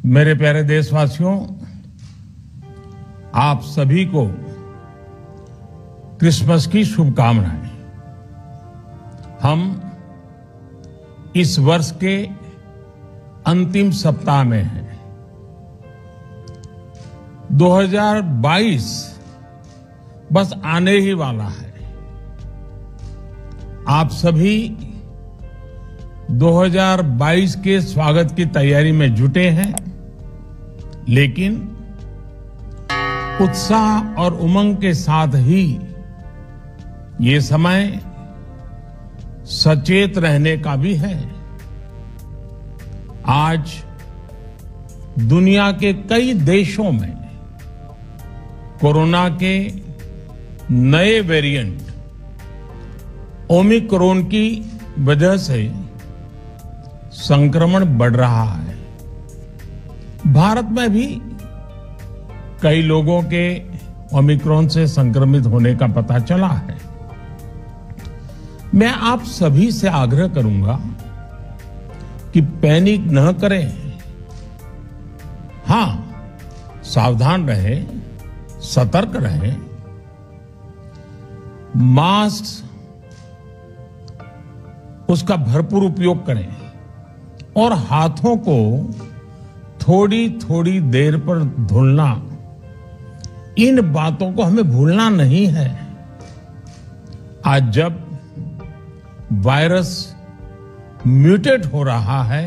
मेरे प्यारे देशवासियों, आप सभी को क्रिसमस की शुभकामनाएं। हम इस वर्ष के अंतिम सप्ताह में हैं। 2022 बस आने ही वाला है। आप सभी 2022 के स्वागत की तैयारी में जुटे हैं, लेकिन उत्साह और उमंग के साथ ही ये समय सचेत रहने का भी है। आज दुनिया के कई देशों में कोरोना के नए वेरिएंट ओमिक्रॉन की वजह से संक्रमण बढ़ रहा है। भारत में भी कई लोगों के ओमिक्रॉन से संक्रमित होने का पता चला है। मैं आप सभी से आग्रह करूंगा कि पैनिक न करें। हां, सावधान रहें, सतर्क रहें, मास्क उसका भरपूर उपयोग करें और हाथों को थोड़ी थोड़ी देर पर धुलना, इन बातों को हमें भूलना नहीं है। आज जब वायरस म्यूटेट हो रहा है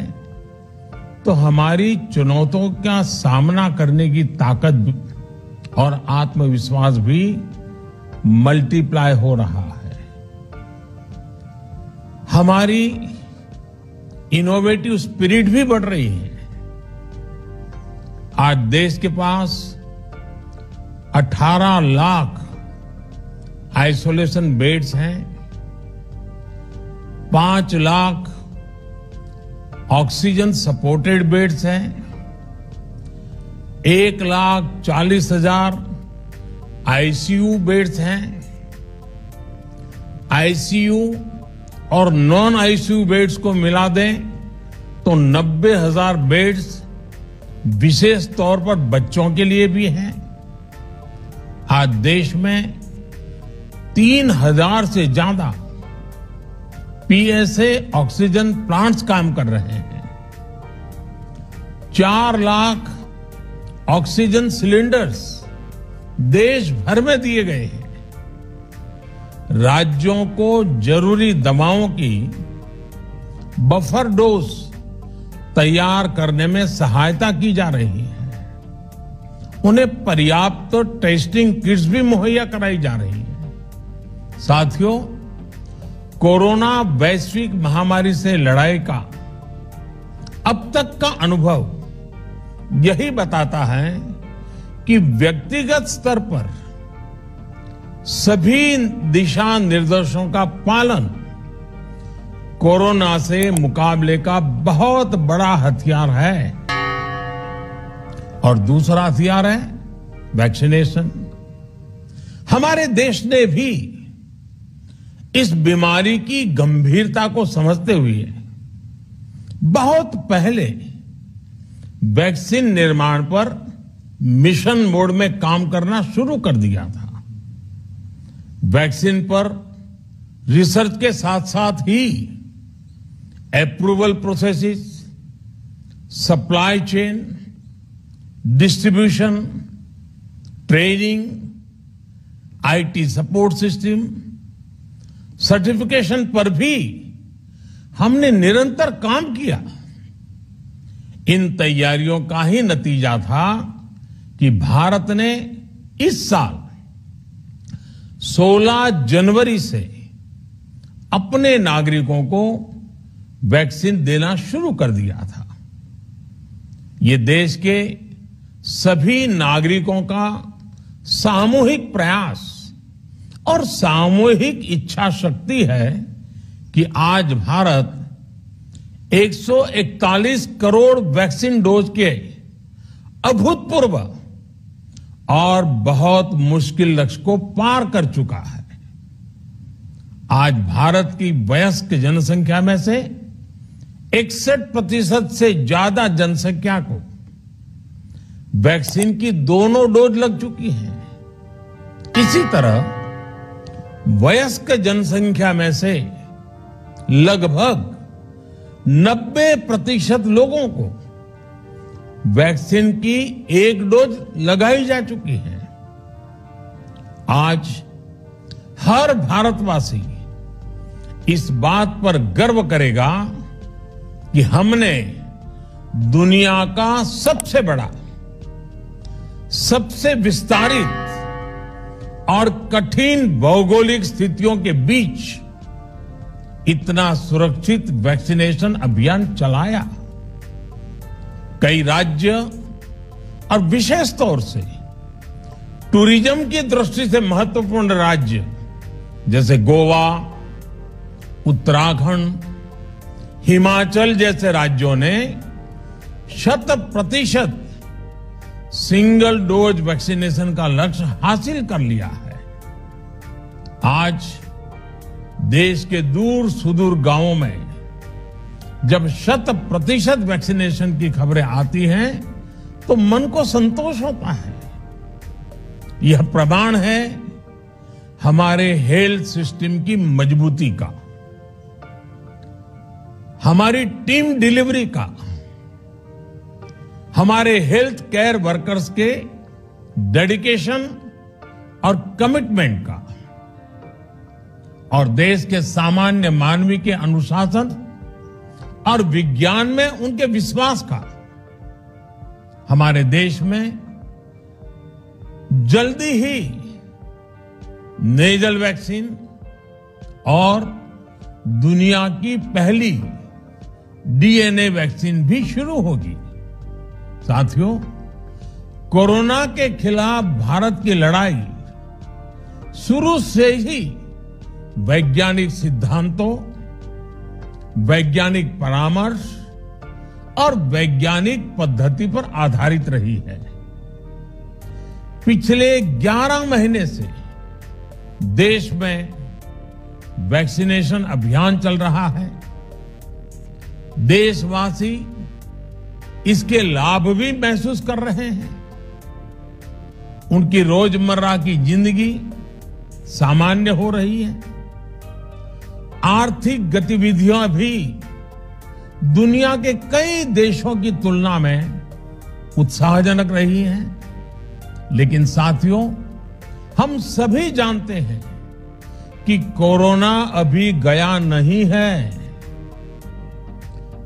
तो हमारी चुनौतियों का सामना करने की ताकत और आत्मविश्वास भी मल्टीप्लाई हो रहा है। हमारी इनोवेटिव स्पिरिट भी बढ़ रही है। आज देश के पास 18 लाख आइसोलेशन बेड्स हैं, 5 लाख ऑक्सीजन सपोर्टेड बेड्स हैं, 1,40,000 आईसीयू बेड्स हैं। आईसीयू और नॉन आईसीयू बेड्स को मिला दें तो 90,000 बेड्स विशेष तौर पर बच्चों के लिए भी हैं। आज देश में 3,000 से ज्यादा पीएसए ऑक्सीजन प्लांट्स काम कर रहे हैं। 4 लाख ऑक्सीजन सिलेंडर्स देश भर में दिए गए हैं। राज्यों को जरूरी दवाओं की बफर डोज तैयार करने में सहायता की जा रही है। उन्हें पर्याप्त टेस्टिंग किट्स भी मुहैया कराई जा रही है। साथियों, कोरोना वैश्विक महामारी से लड़ाई का अब तक का अनुभव यही बताता है कि व्यक्तिगत स्तर पर सभी दिशा निर्देशों का पालन कोरोना से मुकाबले का बहुत बड़ा हथियार है। और दूसरा हथियार है वैक्सीनेशन। हमारे देश ने भी इस बीमारी की गंभीरता को समझते हुए बहुत पहले वैक्सीन निर्माण पर मिशन मोड में काम करना शुरू कर दिया था। वैक्सीन पर रिसर्च के साथ साथ ही approval processes, supply chain, distribution, training, IT support system, certification पर भी हमने निरंतर काम किया। इन तैयारियों का ही नतीजा था कि भारत ने इस साल 16 जनवरी से अपने नागरिकों को वैक्सीन देना शुरू कर दिया था। ये देश के सभी नागरिकों का सामूहिक प्रयास और सामूहिक इच्छा शक्ति है कि आज भारत 141 करोड़ वैक्सीन डोज के अभूतपूर्व और बहुत मुश्किल लक्ष्य को पार कर चुका है। आज भारत की वयस्क जनसंख्या में से 61% से ज्यादा जनसंख्या को वैक्सीन की दोनों डोज लग चुकी हैं। इसी तरह वयस्क जनसंख्या में से लगभग 90% लोगों को वैक्सीन की एक डोज लगाई जा चुकी है। आज हर भारतवासी इस बात पर गर्व करेगा कि हमने दुनिया का सबसे बड़ा, सबसे विस्तारित और कठिन भौगोलिक स्थितियों के बीच इतना सुरक्षित वैक्सीनेशन अभियान चलाया। कई राज्य और विशेष तौर से टूरिज्म की दृष्टि से महत्वपूर्ण राज्य जैसे गोवा, उत्तराखंड, हिमाचल जैसे राज्यों ने 100% सिंगल डोज वैक्सीनेशन का लक्ष्य हासिल कर लिया है। आज देश के दूर सुदूर गांवों में जब 100% वैक्सीनेशन की खबरें आती हैं तो मन को संतोष होता है। यह प्रमाण है हमारे हेल्थ सिस्टम की मजबूती का, हमारी टीम डिलीवरी का, हमारे हेल्थ केयर वर्कर्स के डेडिकेशन और कमिटमेंट का, और देश के सामान्य मानवी के अनुशासन और विज्ञान में उनके विश्वास का। हमारे देश में जल्दी ही नेजल वैक्सीन और दुनिया की पहली डीएनए वैक्सीन भी शुरू होगी। साथियों, कोरोना के खिलाफ भारत की लड़ाई शुरू से ही वैज्ञानिक सिद्धांतों, वैज्ञानिक परामर्श और वैज्ञानिक पद्धति पर आधारित रही है। पिछले 11 महीने से देश में वैक्सीनेशन अभियान चल रहा है। देशवासी इसके लाभ भी महसूस कर रहे हैं। उनकी रोजमर्रा की जिंदगी सामान्य हो रही है। आर्थिक गतिविधियां भी दुनिया के कई देशों की तुलना में उत्साहजनक रही हैं। लेकिन साथियों, हम सभी जानते हैं कि कोरोना अभी गया नहीं है।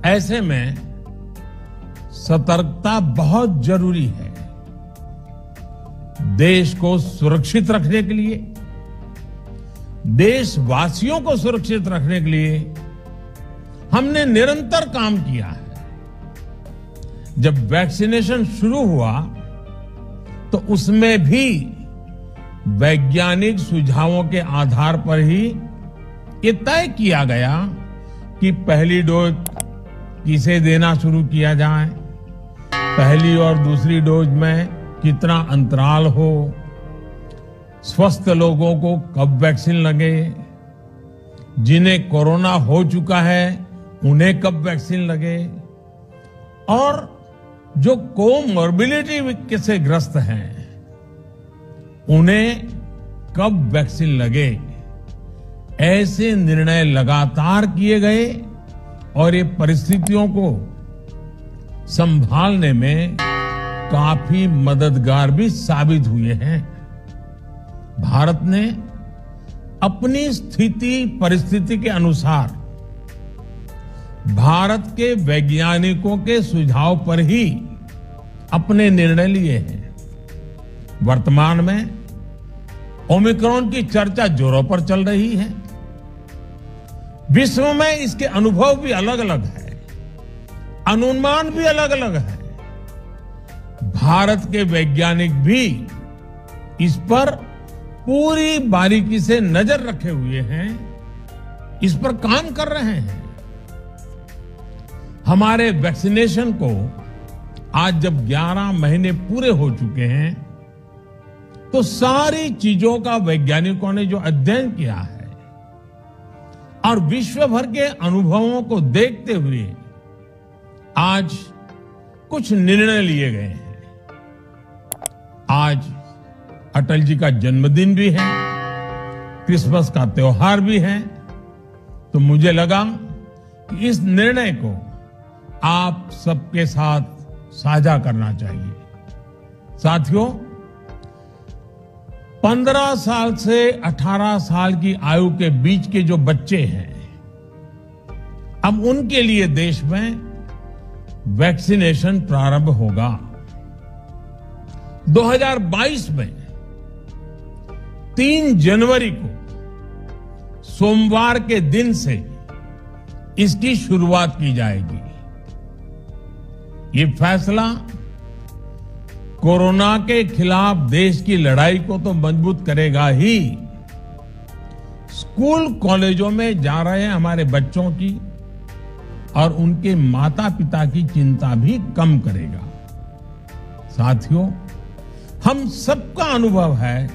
ऐसे में सतर्कता बहुत जरूरी है। देश को सुरक्षित रखने के लिए, देशवासियों को सुरक्षित रखने के लिए हमने निरंतर काम किया है। जब वैक्सीनेशन शुरू हुआ तो उसमें भी वैज्ञानिक सुझावों के आधार पर ही ये तय किया गया कि पहली डोज किसे देना शुरू किया जाए, पहली और दूसरी डोज में कितना अंतराल हो, स्वस्थ लोगों को कब वैक्सीन लगे, जिन्हें कोरोना हो चुका है उन्हें कब वैक्सीन लगे, और जो कोमॉर्बिडिटी से ग्रस्त हैं उन्हें कब वैक्सीन लगे। ऐसे निर्णय लगातार किए गए और ये परिस्थितियों को संभालने में काफी मददगार भी साबित हुए हैं। भारत ने अपनी स्थिति परिस्थिति के अनुसार भारत के वैज्ञानिकों के सुझाव पर ही अपने निर्णय लिए हैं। वर्तमान में ओमिक्रॉन की चर्चा जोरों पर चल रही है। विश्व में इसके अनुभव भी अलग अलग है, अनुमान भी अलग अलग है। भारत के वैज्ञानिक भी इस पर पूरी बारीकी से नजर रखे हुए हैं, इस पर काम कर रहे हैं। हमारे वैक्सीनेशन को आज जब 11 महीने पूरे हो चुके हैं तो सारी चीजों का वैज्ञानिकों ने जो अध्ययन किया है और विश्व भर के अनुभवों को देखते हुए आज कुछ निर्णय लिए गए हैं। आज अटल जी का जन्मदिन भी है, क्रिसमस का त्योहार भी है, तो मुझे लगा कि इस निर्णय को आप सबके साथ साझा करना चाहिए। साथियों, 15 साल से 18 साल की आयु के बीच के जो बच्चे हैं, अब उनके लिए देश में वैक्सीनेशन प्रारंभ होगा। 2022 में 3 जनवरी को सोमवार के दिन से इसकी शुरुआत की जाएगी। ये फैसला कोरोना के खिलाफ देश की लड़ाई को तो मजबूत करेगा ही, स्कूल कॉलेजों में जा रहे हमारे बच्चों की और उनके माता पिता की चिंता भी कम करेगा। साथियों, हम सबका अनुभव है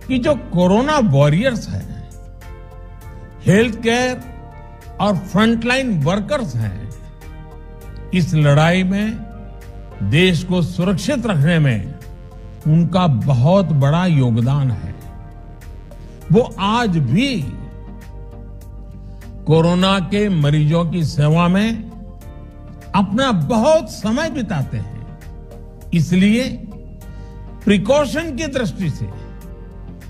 कि जो कोरोना वॉरियर्स हैं, हेल्थ केयर और फ्रंटलाइन वर्कर्स हैं, इस लड़ाई में देश को सुरक्षित रखने में उनका बहुत बड़ा योगदान है। वो आज भी कोरोना के मरीजों की सेवा में अपना बहुत समय बिताते हैं। इसलिए प्रिकॉशन की दृष्टि से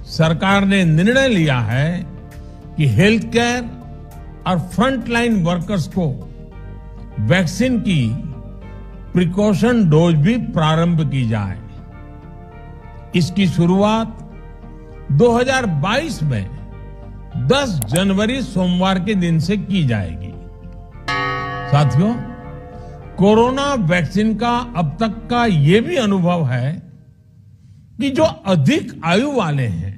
सरकार ने निर्णय लिया है कि हेल्थ केयर और फ्रंटलाइन वर्कर्स को वैक्सीन की प्रिकॉशन डोज भी प्रारंभ की जाए। इसकी शुरुआत 2022 में 10 जनवरी सोमवार के दिन से की जाएगी। साथियों, कोरोना वैक्सीन का अब तक का ये भी अनुभव है कि जो अधिक आयु वाले हैं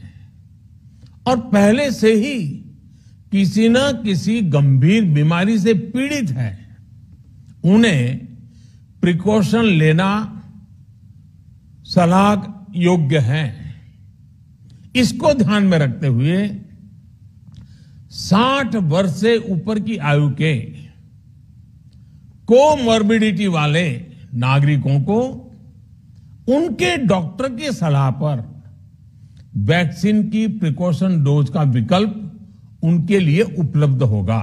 और पहले से ही किसी न किसी गंभीर बीमारी से पीड़ित हैं, उन्हें प्रिकॉशन लेना सलाह योग्य है। इसको ध्यान में रखते हुए 60 वर्ष से ऊपर की आयु के कोमॉर्बिडिटी वाले नागरिकों को उनके डॉक्टर की सलाह पर वैक्सीन की प्रिकॉशन डोज का विकल्प उनके लिए उपलब्ध होगा।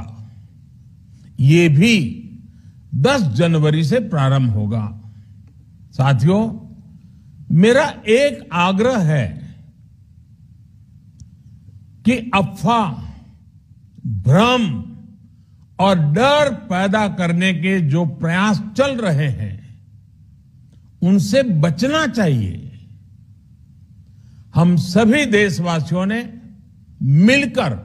ये भी 10 जनवरी से प्रारंभ होगा। साथियों, मेरा एक आग्रह है कि अफवाह, भ्रम और डर पैदा करने के जो प्रयास चल रहे हैं, उनसे बचना चाहिए। हम सभी देशवासियों ने मिलकर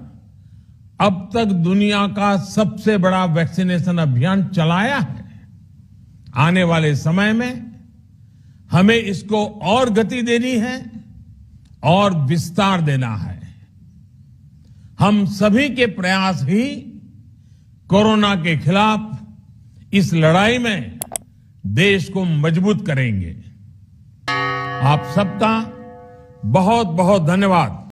अब तक दुनिया का सबसे बड़ा वैक्सीनेशन अभियान चलाया है। आने वाले समय में हमें इसको और गति देनी है और विस्तार देना है। हम सभी के प्रयास ही कोरोना के खिलाफ इस लड़ाई में देश को मजबूत करेंगे। आप सबका बहुत बहुत धन्यवाद।